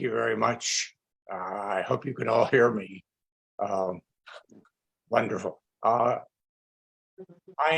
you very much. I hope you can all hear me. Um, Wonderful. I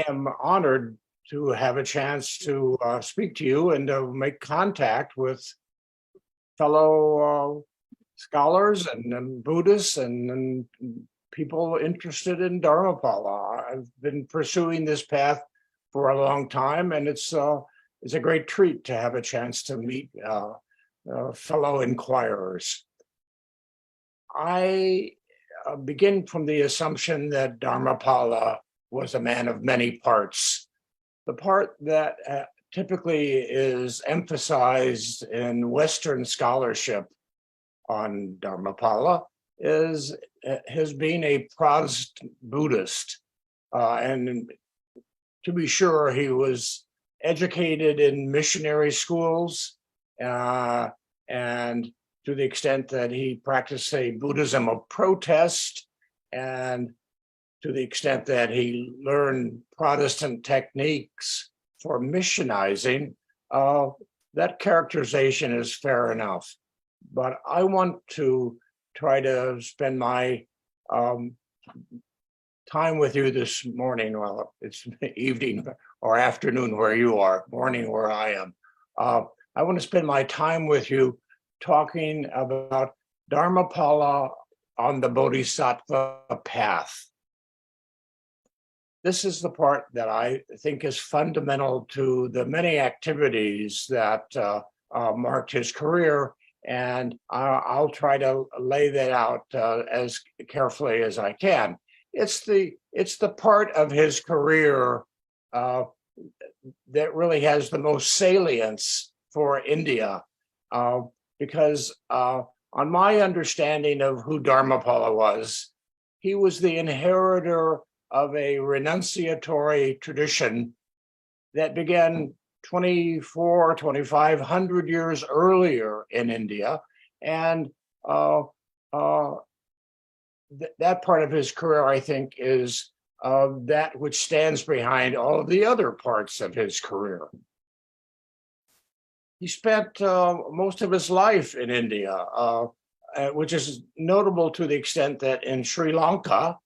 am honored to have a chance to speak to you and to make contact with fellow scholars and Buddhists and people interested in Dharmapala. I've been pursuing this path for a long time, and it's a great treat to have a chance to meet fellow inquirers. I begin from the assumption that Dharmapala was a man of many parts. The part that typically is emphasized in Western scholarship on Dharmapala is his being a Protestant Buddhist. And to be sure, he was educated in missionary schools, and to the extent that he practiced a Buddhism of protest, and to the extent that he learned Protestant techniques for missionizing, that characterization is fair enough. But I want to try to spend my time with you this morning. Well, it's evening or afternoon where you are, morning where I am. I want to spend my time with you talking about Dharmapala on the Bodhisattva path. This is the part that I think is fundamental to the many activities that marked his career, and I'll try to lay that out as carefully as I can. It's the part of his career that really has the most salience for India, because on my understanding of who Dharmapala was, he was the inheritor of a renunciatory tradition that began 2,500 years earlier in India. And that part of his career, I think, is that which stands behind all of the other parts of his career. He spent most of his life in India, which is notable to the extent that in Sri Lanka,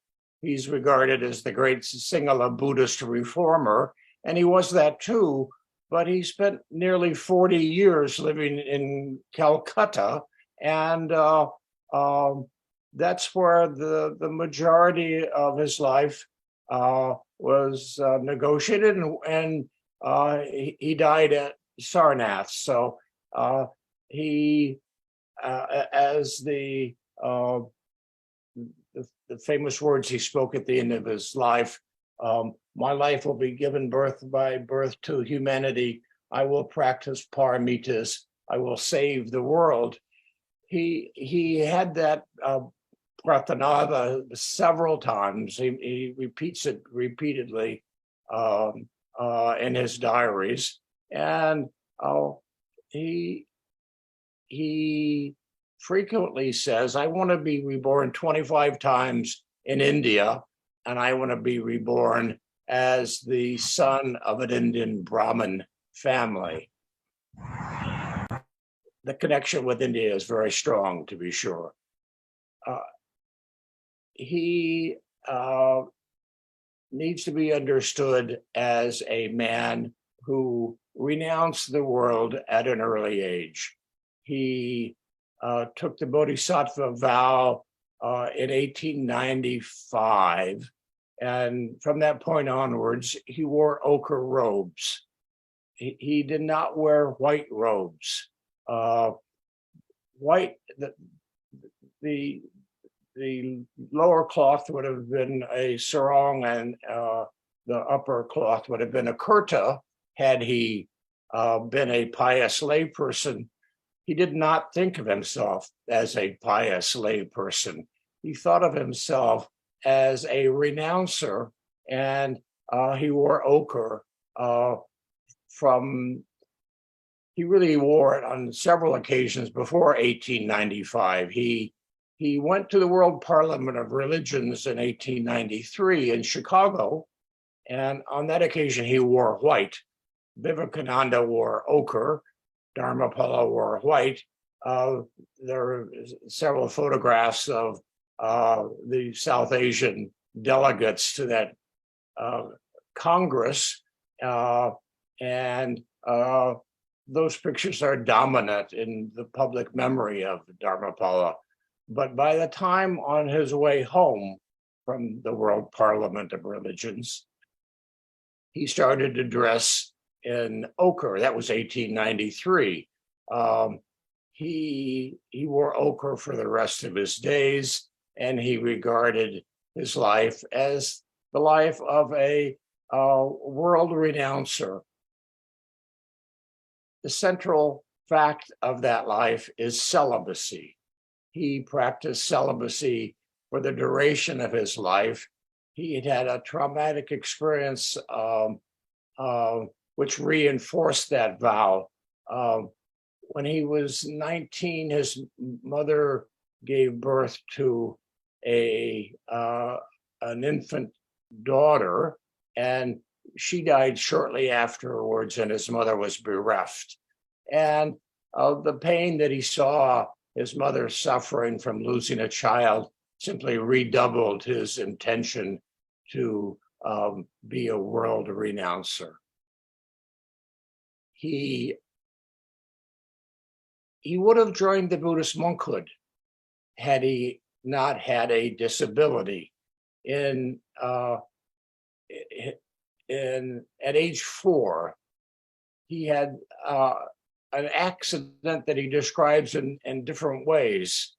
he's regarded as the great Sinhala Buddhist reformer, and he was that too, but he spent nearly 40 years living in Calcutta, and that's where the majority of his life was negotiated, and he died at Sarnath. So he, as the famous words he spoke at the end of his life, my life will be given by birth to humanity. I will practice paramitas. I will save the world. He had that prathanava several times. He repeats it repeatedly in his diaries. And he frequently says, I want to be reborn 25 times in India, and I want to be reborn as the son of an Indian Brahmin family. The connection with India is very strong, to be sure. He needs to be understood as a man who renounced the world at an early age. He took the Bodhisattva vow in 1895, and from that point onwards, he wore ochre robes. He did not wear white robes. White, the lower cloth would have been a sarong, and the upper cloth would have been a kurta. Had he been a pious layperson, he did not think of himself as a pious layperson. He thought of himself as a renouncer, and he wore ochre he really wore it on several occasions before 1895. He went to the World Parliament of Religions in 1893 in Chicago, and on that occasion he wore white. Vivekananda wore ochre, Dharmapala wore white. uh, there are several photographs of the South Asian delegates to that Congress, and those pictures are dominant in the public memory of Dharmapala. But by the time on his way home from the World Parliament of Religions, he started to dress in ochre. That was 1893. He wore ochre for the rest of his days, and he regarded his life as the life of a world renouncer. The central fact of that life is celibacy. He practiced celibacy for the duration of his life. He had had a traumatic experience which reinforced that vow. When he was 19, his mother gave birth to an infant daughter, and she died shortly afterwards, and his mother was bereft. And the pain that he saw his mother suffering from losing a child simply redoubled his intention to be a world renouncer. He would have joined the Buddhist monkhood had he not had a disability. At age 4, he had an accident that he describes in different ways.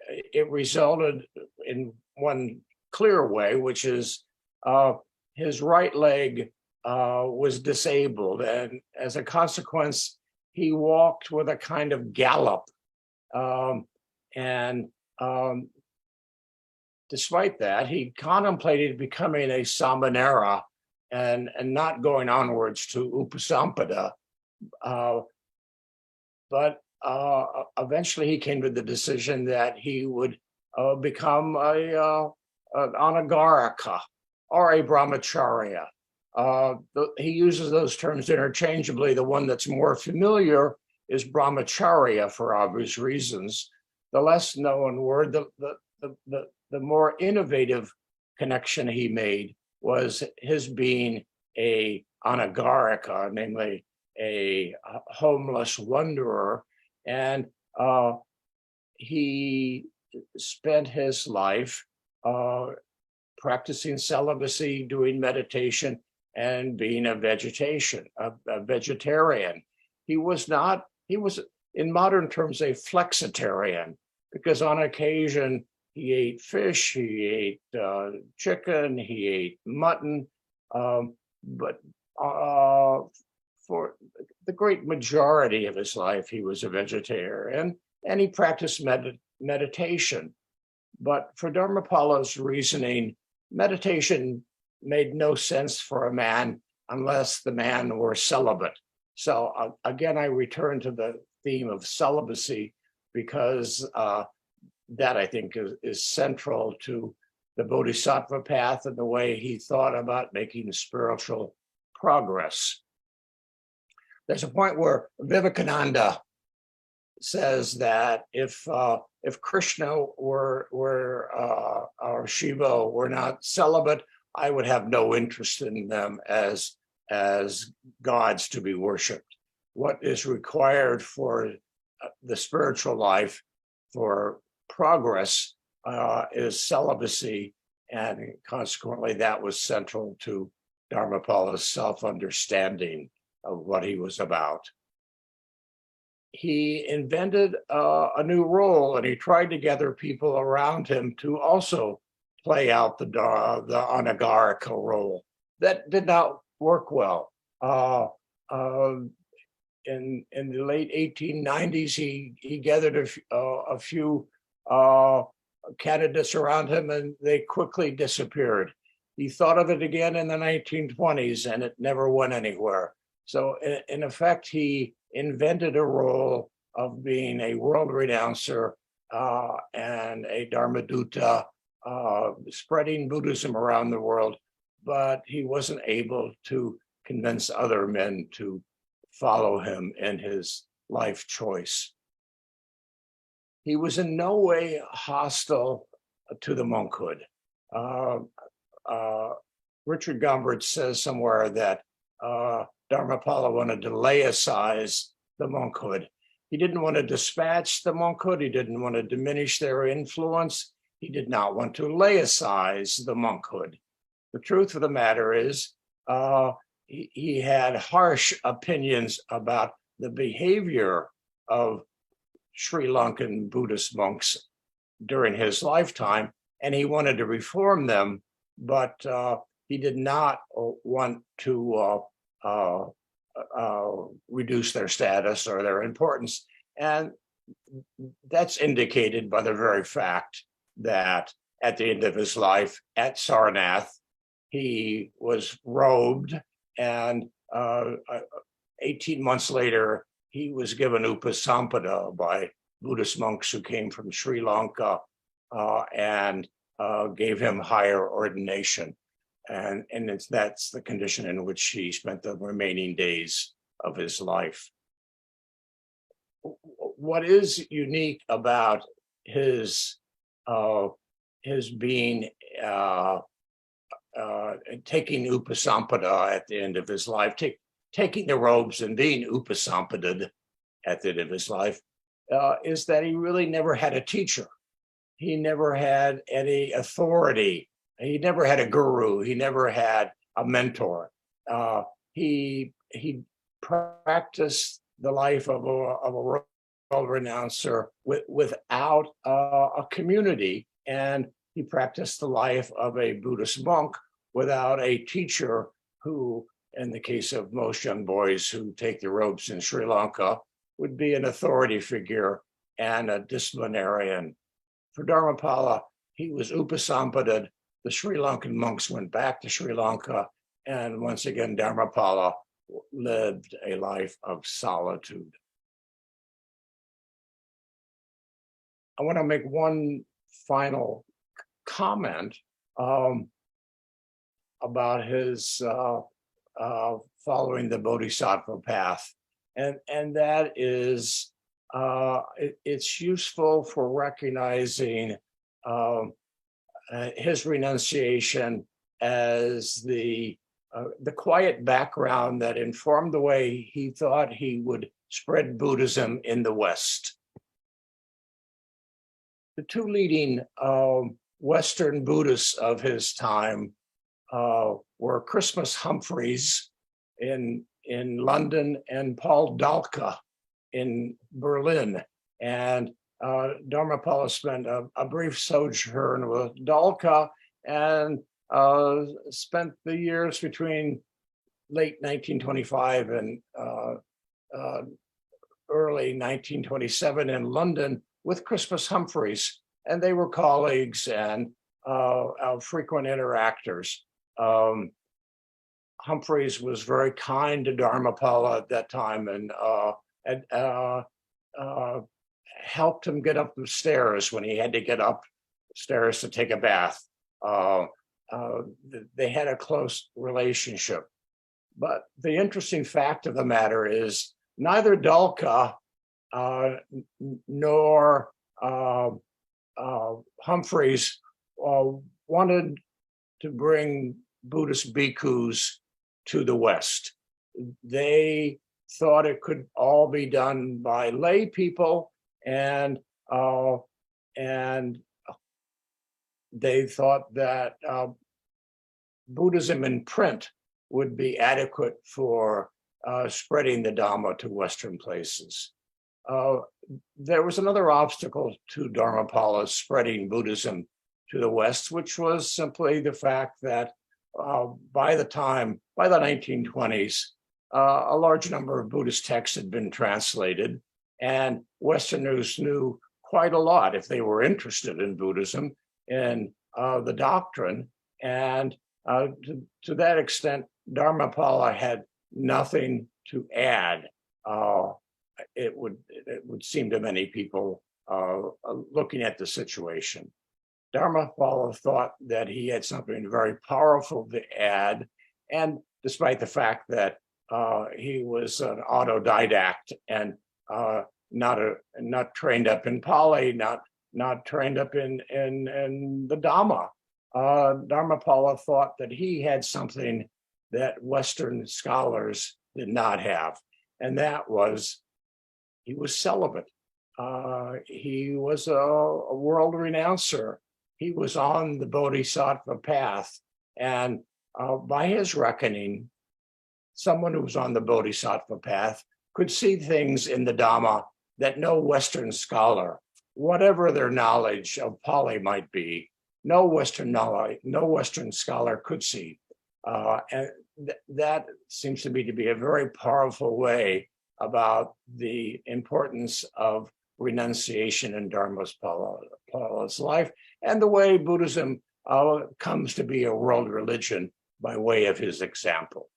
It resulted in one clear way, which is his right leg was disabled, and as a consequence, he walked with a kind of gallop. Despite that, he contemplated becoming a samanera and not going onwards to upasampada. But eventually he came to the decision that he would become an anagarika or a brahmacharya. He uses those terms interchangeably. The one that's more familiar is brahmacharya for obvious reasons. The less known word, the more innovative connection he made was his being a anagarika, namely a homeless wanderer. And he spent his life practicing celibacy, doing meditation, and being a vegetarian. He was in modern terms a flexitarian, because on occasion he ate fish, he ate chicken, he ate mutton, but for the great majority of his life, he was a vegetarian, and he practiced meditation. But for Dharmapala's reasoning, meditation made no sense for a man unless the man were celibate. So again, I return to the theme of celibacy because that, I think, is central to the Bodhisattva path and the way he thought about making spiritual progress. There's a point where Vivekananda says that if Krishna or Shiva were not celibate, I would have no interest in them as gods to be worshipped. What is required for the spiritual life, for progress, is celibacy, and consequently that was central to Dharmapala's self-understanding of what he was about. He invented a new role, and he tried to gather people around him to also play out the Anagarika role. That did not work well. In the late 1890s, he gathered a few candidates around him, and they quickly disappeared. He thought of it again in the 1920s, and it never went anywhere. So in effect, he invented a role of being a world renouncer and a Dharmadutta, spreading Buddhism around the world, but he wasn't able to convince other men to follow him in his life choice. he was in no way hostile to the monkhood. Richard Gombrich says somewhere that Dharmapala wanted to laicize the monkhood. He didn't want to dispatch the monkhood. He didn't want to diminish their influence. He did not want to laicize the monkhood. The truth of the matter is, he had harsh opinions about the behavior of Sri Lankan Buddhist monks during his lifetime, and he wanted to reform them, but he did not want to reduce their status or their importance. And that's indicated by the very fact that at the end of his life at Sarnath, he was robed, and 18 months later, he was given upasampada by Buddhist monks who came from Sri Lanka and gave him higher ordination. And that's the condition in which he spent the remaining days of his life. What is unique about his being taking upasampada at the end of his life, taking the robes and being upasampaded at the end of his life, is that he really never had a teacher. He never had any authority. He never had a guru. He never had a mentor. He practiced the life of a world renouncer without a community, and he practiced the life of a Buddhist monk without a teacher who, in the case of most young boys who take the robes in Sri Lanka, would be an authority figure and a disciplinarian. For Dharmapala, he was upasampaded. The Sri Lankan monks went back to Sri Lanka, and once again, Dharmapala lived a life of solitude. I want to make one final comment about his following the Bodhisattva path, and that is it's useful for recognizing his renunciation as the quiet background that informed the way he thought he would spread Buddhism in the West. The two leading Western Buddhists of his time were Christmas Humphreys in London and Paul Dalka in Berlin. And Dharmapala spent a brief sojourn with Dalka and spent the years between late 1925 and early 1927 in London with Christmas Humphreys, and they were colleagues and frequent interactors. Humphreys was very kind to Dharmapala at that time and helped him get up the stairs when he had to get up stairs to take a bath. They had a close relationship. But the interesting fact of the matter is neither Dalka nor Humphreys wanted to bring Buddhist bhikkhus to the West. They thought it could all be done by lay people, and they thought that Buddhism in print would be adequate for spreading the Dhamma to Western places. There was another obstacle to Dharmapala spreading Buddhism to the West, which was simply the fact that by the 1920s, a large number of Buddhist texts had been translated, and Westerners knew quite a lot, if they were interested in Buddhism, in the doctrine. And to that extent, Dharmapala had nothing to add. It would seem to many people looking at the situation. Dharmapala thought that he had something very powerful to add, and despite the fact that he was an autodidact and not trained up in Pali, not trained up in the Dhamma. Dharmapala thought that he had something that Western scholars did not have, and that was he was celibate. He was a world renouncer. He was on the Bodhisattva path, and by his reckoning, someone who was on the Bodhisattva path could see things in the Dhamma that no Western scholar, whatever their knowledge of Pali might be, no Western scholar could see. And that seems to me to be a very powerful way about the importance of renunciation in Dharmapala's life, and the way Buddhism comes to be a world religion by way of his example.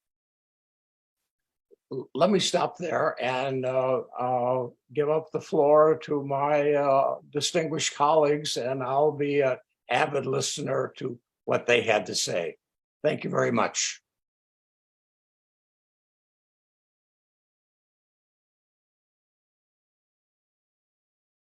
Let me stop there and I'll give up the floor to my distinguished colleagues, and I'll be an avid listener to what they had to say. Thank you very much.